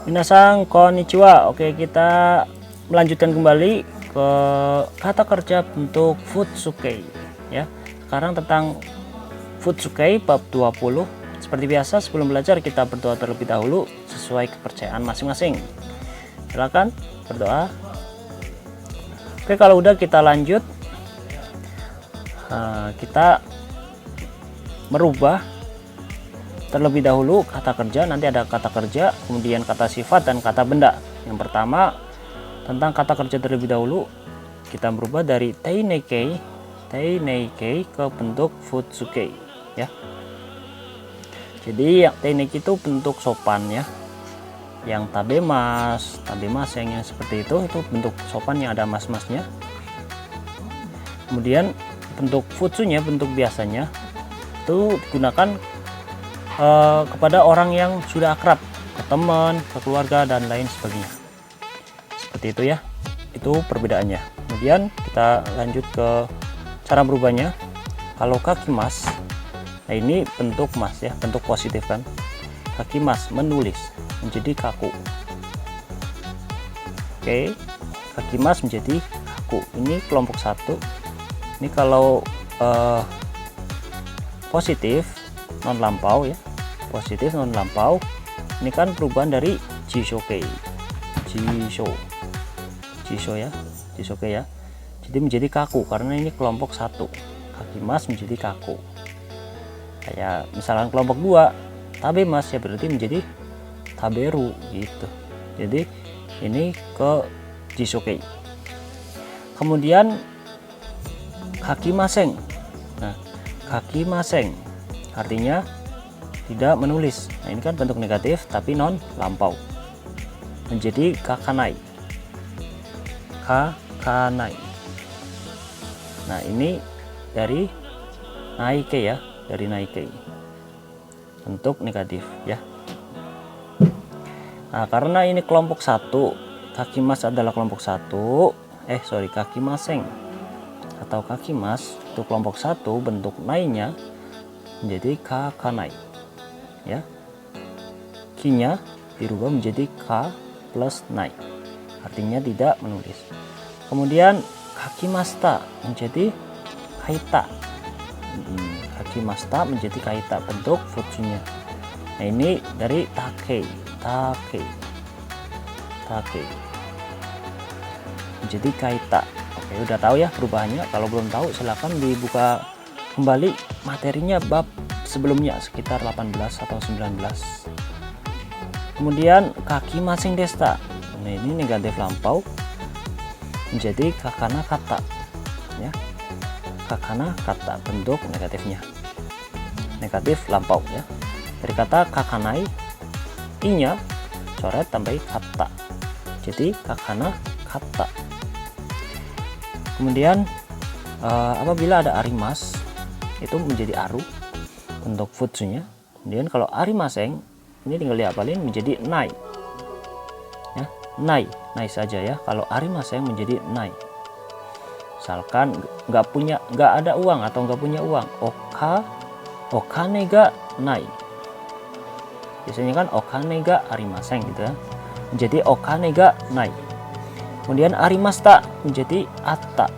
Minasang konnichiwa. Oke, kita melanjutkan kembali ke kata kerja bentuk futsuke ya. Sekarang tentang futsuke bab 20. Seperti biasa sebelum belajar kita berdoa terlebih dahulu sesuai kepercayaan masing-masing. Silakan berdoa. Oke, kalau udah kita lanjut. Kita merubah terlebih dahulu kata kerja, nanti ada kata kerja, kemudian kata sifat dan kata benda. Yang pertama tentang kata kerja terlebih dahulu, kita merubah dari teinekei ke bentuk futsuke ya. Jadi yang teinekei itu bentuk sopan ya. Yang tabemas yang seperti itu bentuk sopan yang ada mas-masnya. Kemudian bentuk futsunya, bentuk biasanya itu digunakan kepada orang yang sudah akrab, ke teman, ke keluarga dan lain sebagainya. Seperti itu ya. Itu perbedaannya. Kemudian kita lanjut ke cara berubahnya. Kalau kakimas, nah ini bentuk mas ya, bentuk positif kan. Kakimas menulis menjadi kaku. Oke, kakimas menjadi kaku. Ini kelompok 1. Ini kalau positif non lampau ya, positif non lampau, ini kan perubahan dari jishoke ya, jadi menjadi kaku karena ini kelompok 1. Kakimas menjadi kaku. Kayak misalkan kelompok 2 tabemas ya, berarti menjadi taberu gitu. Jadi ini ke jishoke. Kemudian kakimaseng. Nah, kakimaseng artinya tidak menulis. Nah, ini kan bentuk negatif tapi non lampau. Menjadi kakanai. Nah, ini dari naike ya, dari naike. Bentuk negatif ya. Nah, karena ini kelompok 1, kakimas adalah kelompok 1. Kakimaseng atau kakimas itu kelompok 1, bentuk nainya menjadi kakanai ya. Kinya dirubah menjadi ka plus nai, artinya tidak menulis. Kemudian kakimasta menjadi kaita. Kakimasta menjadi kaita, bentuk futsunya. Nah, ini dari take menjadi kaita. Oke, udah tahu ya perubahannya. Kalau belum tahu silahkan dibuka kembali materinya bab sebelumnya sekitar 18 atau 19. Kemudian kaki masing desta. Nah, ini negatif lampau menjadi kakana kata ya. Kakana kata, bentuk negatifnya. Negatif lampau ya. Dari kata kakanai, i-nya coret tambahi kata. Jadi kakana kata. Kemudian apabila ada arimas itu menjadi aru, bentuk futsunya. Kemudian kalau arimaseng ini tinggal dihafalin menjadi nai ya, nai saja ya. Kalau arimaseng menjadi nai. Misalkan nggak ada uang atau nggak punya uang, okane ga nai. Biasanya kan okane ga arimaseng gitu ya, menjadi okane ga nai. Kemudian arimasta menjadi atta.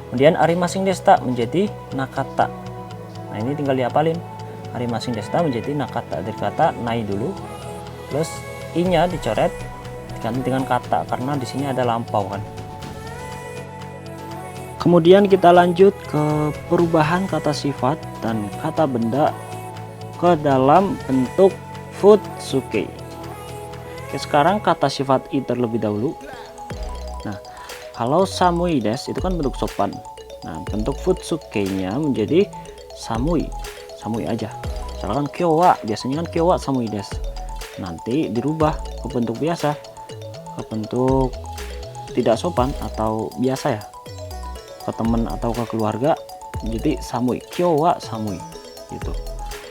Kemudian arimasing desta menjadi nakata. Nah, ini tinggal dihafalin. Arimasing desta menjadi nakata, dari kata nai dulu, plus i-nya dicoret diganti dengan kata karena di sini ada lampau kan. Kemudian kita lanjut ke perubahan kata sifat dan kata benda ke dalam bentuk futsuke. Oke, sekarang kata sifat i terlebih dahulu. Nah, kalau samui des itu kan bentuk sopan. Nah, bentuk futsuke-nya menjadi samui aja. Misalkan kyowa, biasanya kan kyowa samui des. Nanti dirubah ke bentuk biasa, ke bentuk tidak sopan atau biasa ya, ke teman atau ke keluarga, jadi samui, kyowa samui gitu.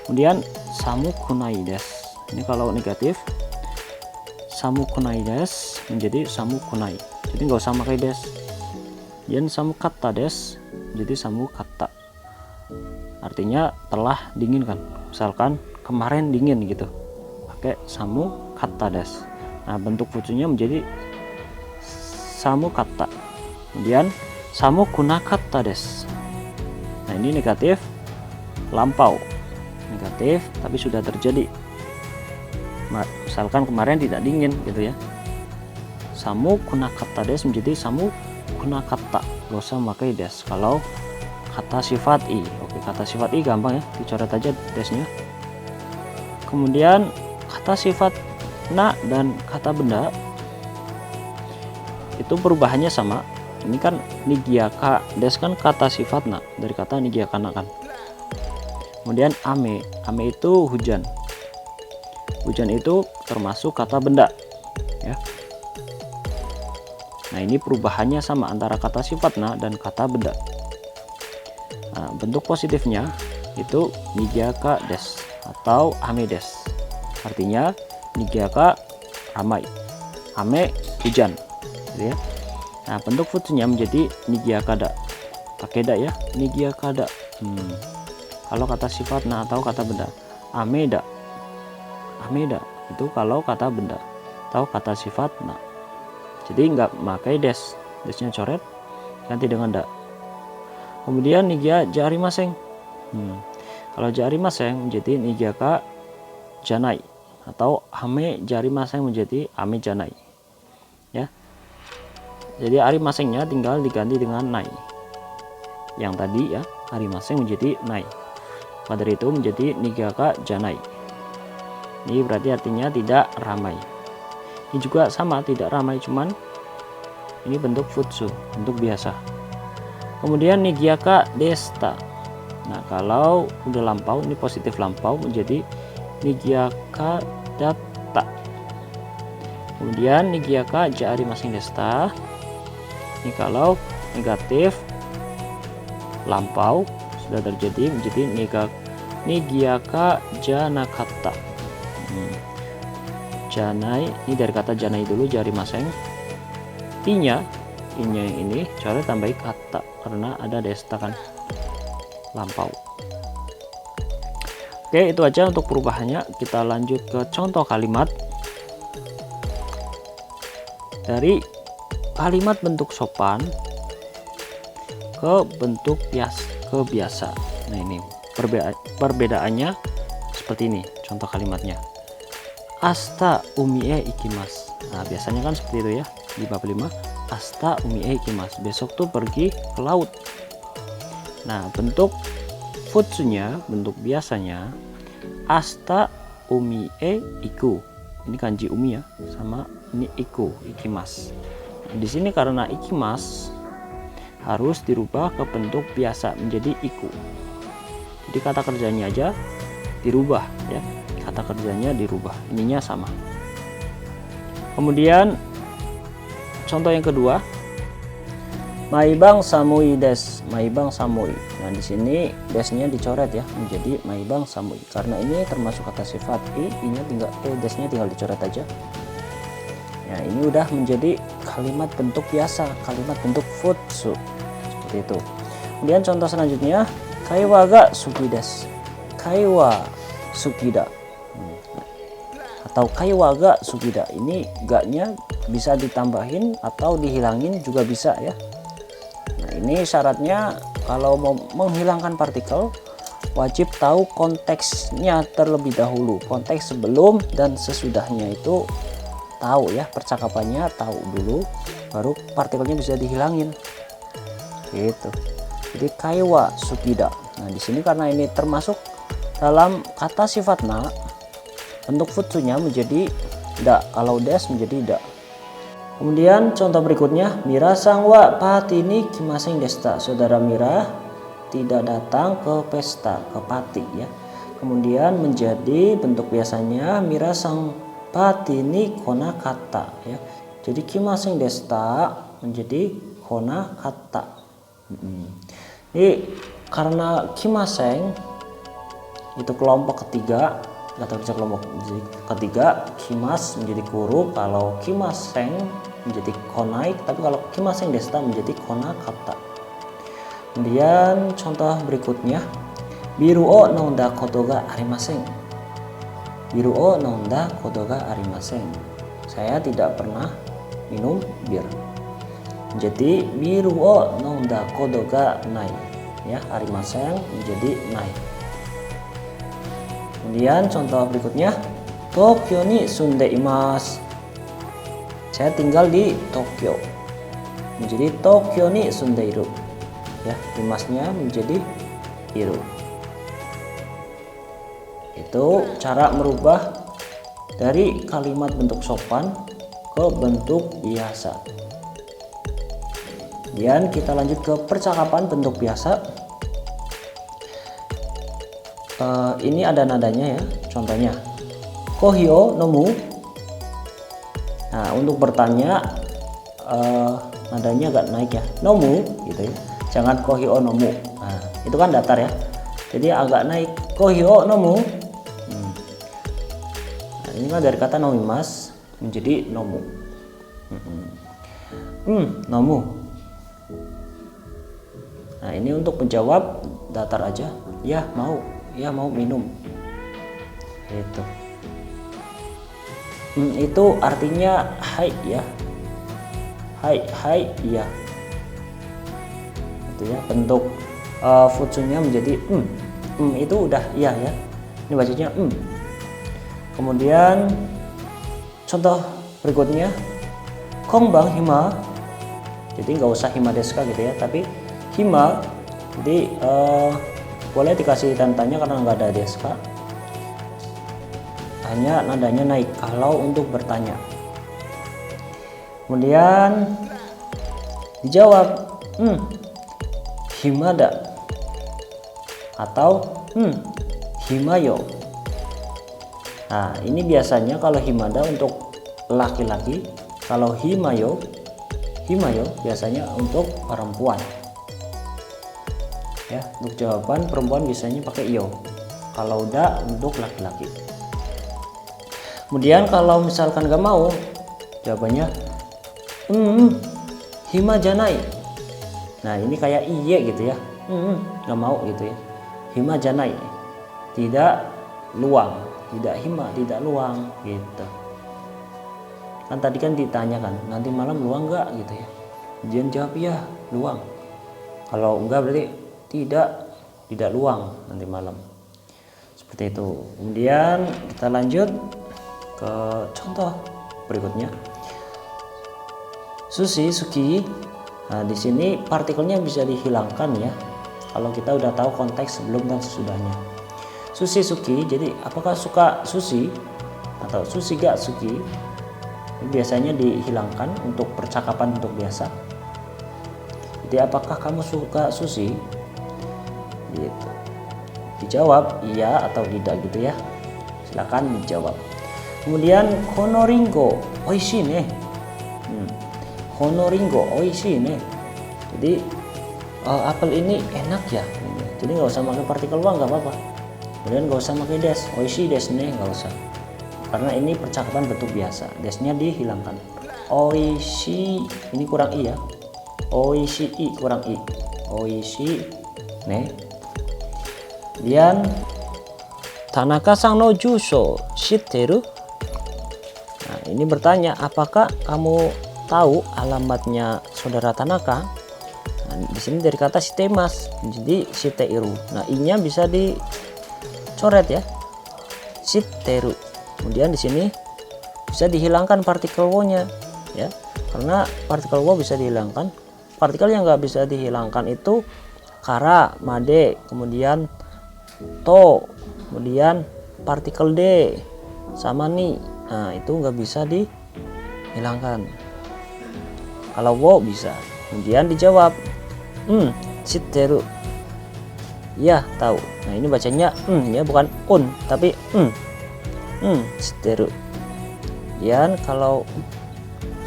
Kemudian samu kunai des. Ini kalau negatif, samu kunai des menjadi samu kunai. Jadi nggak usah pakai des. Dan samu kata des jadi samu kata. Artinya telah dingin kan. Misalkan kemarin dingin gitu, pakai samu kata des. Nah, bentuk futsunya menjadi samu kata. Kemudian samu kuna kata des. Nah, ini negatif lampau. Negatif tapi sudah terjadi. Misalkan kemarin tidak dingin gitu ya. Samu kuna kata des menjadi samu kuna kata. Gak usah pakai des kalau kata sifat i. Oke, kata sifat i gampang ya, dicoret aja desnya. Kemudian kata sifat na dan kata benda itu perubahannya sama. Ini kan nigiaka des kan kata sifat na dari kata nigiaka na kan. Kemudian ame itu hujan. Hujan itu termasuk kata benda ya. Nah, ini perubahannya sama antara kata sifat na dan kata benda. Nah, bentuk positifnya itu nigiaka des atau ame des. Artinya nigiaka ramai, ame hujan gitu ya. Nah, bentuk futsunya menjadi nigiakada. Pakai da ya, nigiakada. Kalau kata sifat na atau kata benda, ameda. Ameda itu kalau kata benda atau kata sifat na. Jadi nggak pakai des, desnya coret, ganti dengan da. Kemudian nigia jari maseng. Kalau jari maseng menjadi nigiaka janai atau ame jari maseng menjadi ame janai ya. Jadi ari masengnya tinggal diganti dengan nai. Yang tadi ya, ari maseng menjadi nai. Maka dari itu menjadi nigiaka janai. Ini berarti artinya tidak ramai. Ini juga sama, tidak ramai, cuman ini bentuk futsu, bentuk biasa. Kemudian nigiaka desta. Nah, kalau udah lampau, ini positif lampau menjadi nigiaka datta. Kemudian nigiaka jari masing desta. Ini kalau negatif lampau sudah terjadi menjadi nigiaka janakata. Janai, ini dari kata janai dulu, jari maseng. Inya yang ini cara tambahi kata karena ada desta kan, lampau. Oke, itu aja untuk perubahannya. Kita lanjut ke contoh kalimat. Dari kalimat bentuk sopan ke bentuk biasa. Nah, ini perbedaannya seperti ini contoh kalimatnya. Asta umie ikimas. Nah, biasanya kan seperti itu ya di bab 5. Asta umie ikimas. Besok tuh pergi ke laut. Nah, bentuk futsunya, bentuk biasanya asta umie iku. Ini kanji umi ya, sama ini iku, ikimas. Nah, di sini karena ikimas harus dirubah ke bentuk biasa menjadi iku. Jadi kata kerjanya aja dirubah ya. Kata kerjanya dirubah, ininya sama. Kemudian contoh yang kedua, maibang samui des, maibang samui. Nah, di sini desnya dicoret ya menjadi maibang samui karena ini termasuk kata sifat i-nya tinggal desnya tinggal dicoret aja. Nah, ini udah menjadi kalimat bentuk biasa, kalimat bentuk futsu seperti itu. Kemudian contoh selanjutnya, kaiwa ga suki des, kaiwa sukida. Atau kaiwa ga sukida, ini ga-nya bisa ditambahin atau dihilangin juga bisa ya. Nah, ini syaratnya kalau mau menghilangkan partikel wajib tahu konteksnya terlebih dahulu. Konteks sebelum dan sesudahnya itu tahu ya, percakapannya tahu dulu, baru partikelnya bisa dihilangin. Gitu. Jadi kaiwa sukida. Nah, di sini karena ini termasuk dalam kata sifat na, bentuk futsunya menjadi da, kalau des menjadi da. Kemudian contoh berikutnya, Mira sang wa pati ni kimaseng desta. Saudara Mira tidak datang ke pesta, ke pati ya. Kemudian menjadi bentuk biasanya Mira sang pati ni kona kata ya. Jadi kimaseng desta menjadi kona kata. Ini karena kimaseng itu kelompok ketiga, kata kerja kelompok ketiga, kimas menjadi kuru, kalau kimaseng menjadi konai, tapi kalau kimaseng desta menjadi kona kata. Kemudian contoh berikutnya, biru o nonda koto ga arimaseng. biru o nonda koto ga arimasen. Saya tidak pernah minum bir. Jadi biru o nonda koto ga nai, ya, arimasen menjadi nai. Kemudian contoh berikutnya, Tokyo ni sunde imasu. Saya tinggal di Tokyo. Menjadi Tokyo ni sundeiru. Ya, imasnya menjadi iru. Itu cara merubah dari kalimat bentuk sopan ke bentuk biasa. Kemudian kita lanjut ke percakapan bentuk biasa. Ini ada nadanya ya. Contohnya, kohio nomu. Nah, untuk bertanya nadanya agak naik ya, nomu gitu ya. Jangan kohio nomu. Nah, itu kan datar ya. Jadi agak naik, kohio nomu. Nah, ini kan dari kata nomimas menjadi nomu. Nomu. Nah, ini untuk menjawab datar aja. Ya mau minum. Itu. Itu artinya hai ya. Hai iya. Itu ya, bentuk futsunya menjadi itu udah iya ya. Ini bacanya Kemudian contoh berikutnya, kongbang hima. Jadi nggak usah hima desu ka gitu ya, tapi hima. Jadi boleh dikasih tanya karena nggak ada desu ka. Hanya nadanya naik kalau untuk bertanya. Kemudian dijawab himada atau himayo. Nah, ini biasanya kalau himada untuk laki-laki, kalau himayo biasanya untuk perempuan. Ya, untuk jawaban perempuan biasanya pakai yo. Kalau udah untuk laki-laki. Kemudian kalau misalkan gak mau, jawabannya hima janai. Nah, ini kayak iye gitu ya. Gak mau gitu ya. Hima janai. Tidak luang, tidak hima, tidak luang gitu. Kan tadi kan ditanyakan, nanti malam luang nggak gitu ya. Kemudian jawab ya, luang. Kalau enggak berarti tidak luang nanti malam. Seperti itu. Kemudian kita lanjut ke contoh berikutnya. Sushi, suki. Nah, di sini partikelnya bisa dihilangkan ya. Kalau kita udah tahu konteks sebelum dan sesudahnya. Sushi, suki. Jadi apakah suka sushi atau sushi gak suki? Ini biasanya dihilangkan untuk percakapan bentuk biasa. Jadi apakah kamu suka sushi? Gitu. Dijawab iya atau tidak gitu ya. Silakan dijawab. Kemudian konoringo oishii ne. Konoringo oishii ne. Jadi apel ini enak ya. Jadi nggak usah pakai partikel wa, nggak apa-apa. Kemudian nggak usah pakai des, oishii desu ne, nggak usah. Karena ini percakapan bentuk biasa, desnya dihilangkan. Oishii ini kurang i ya. Oishii kurang i. Oishii ne. Kemudian Tanaka-san no jusho shitteru? Nah, ini bertanya, apakah kamu tahu alamatnya saudara Tanaka? Nah, di sini dari kata shitemas, jadi shiteiru. Nah, i-nya bisa dicoret ya. Shitteru. Kemudian di sini bisa dihilangkan partikel wo-nya ya. Karena partikel wo bisa dihilangkan. Partikel yang nggak bisa dihilangkan itu kara, made, kemudian to, kemudian partikel d sama ni. Nah, itu nggak bisa dihilangkan. Kalau wo bisa. Kemudian dijawab shitteru. Ya, tahu. Nah, ini bacanya ya, bukan tapi shitteru. Kemudian kalau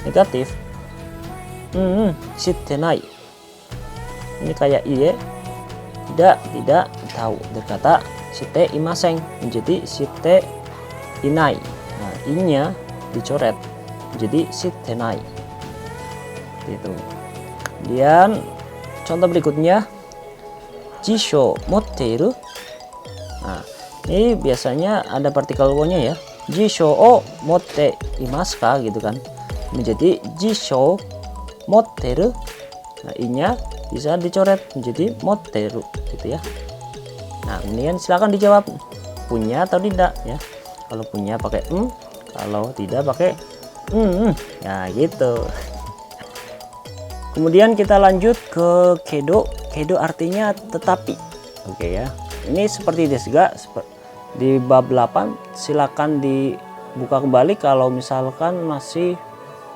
negatif shittenai. Ini kayak iye. Tidak tahu. Dari kata shite imaseng menjadi shite inai. Nah, i-nya dicoret menjadi shittenai. Itu. Kemudian contoh berikutnya, jisho motteiru. Nah, Ini biasanya ada partikel wo-nya ya. Jisho o motte imasu ka gitu kan. Menjadi jisho motteru. Nah, i-nya bisa dicoret menjadi motteru gitu ya. Nah, kemudian silakan dijawab punya atau tidak ya. Kalau punya pakai kalau tidak pakai ya gitu. Kemudian kita lanjut ke kedo. Kedo artinya tetapi. Oke ya. Ini seperti desuga di bab 8, silakan dibuka kembali kalau misalkan masih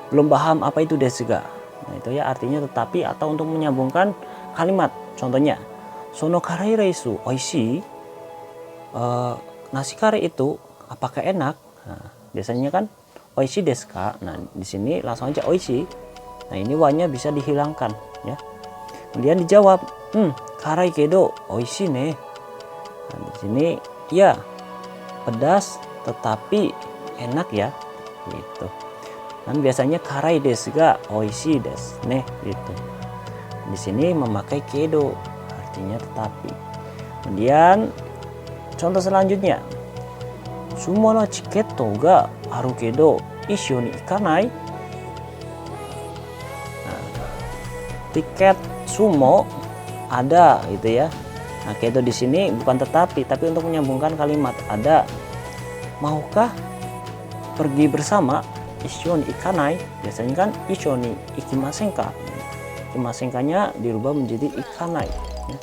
belum paham apa itu desuga. Nah, itu ya artinya tetapi atau untuk menyambungkan kalimat. Contohnya, sono kare reisu oishi. Nasi kare itu apakah enak? Nah, biasanya kan oishi desu ka. Nah, di sini langsung aja oishi. Nah, ini wa-nya bisa dihilangkan ya. Kemudian dijawab, karai kedo oishi ne. Nah, di sini ya pedas tetapi enak ya gitu. Dan biasanya karai desu ga oishi desu ne gitu. Di sini memakai kedo artinya tetapi. Kemudian contoh selanjutnya, sumo no chiketo ga aru kedo issho ni ikanai. Nah, tiket sumo ada gitu ya. Nah, kedo di sini bukan tetapi, tapi untuk menyambungkan kalimat ada. Maukah pergi bersama? Issho ni ikanai. Biasanya kan issho ni ikimasen ka. Ikimasen-nya dirubah menjadi ikanai. Ya.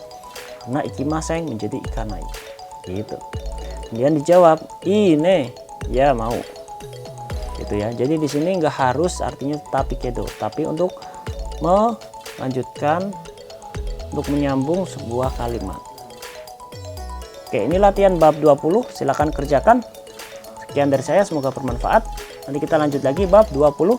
Karena ikimasen menjadi ikanai. Gitu. Kemudian dijawab, ini ya mau. Gitu ya. Jadi di sini nggak harus artinya tetapi kedo, tapi untuk melanjutkan, untuk menyambung sebuah kalimat. Oke, ini latihan bab 20, silakan kerjakan. Sekian dari saya, semoga bermanfaat. Nanti kita lanjut lagi bab 21.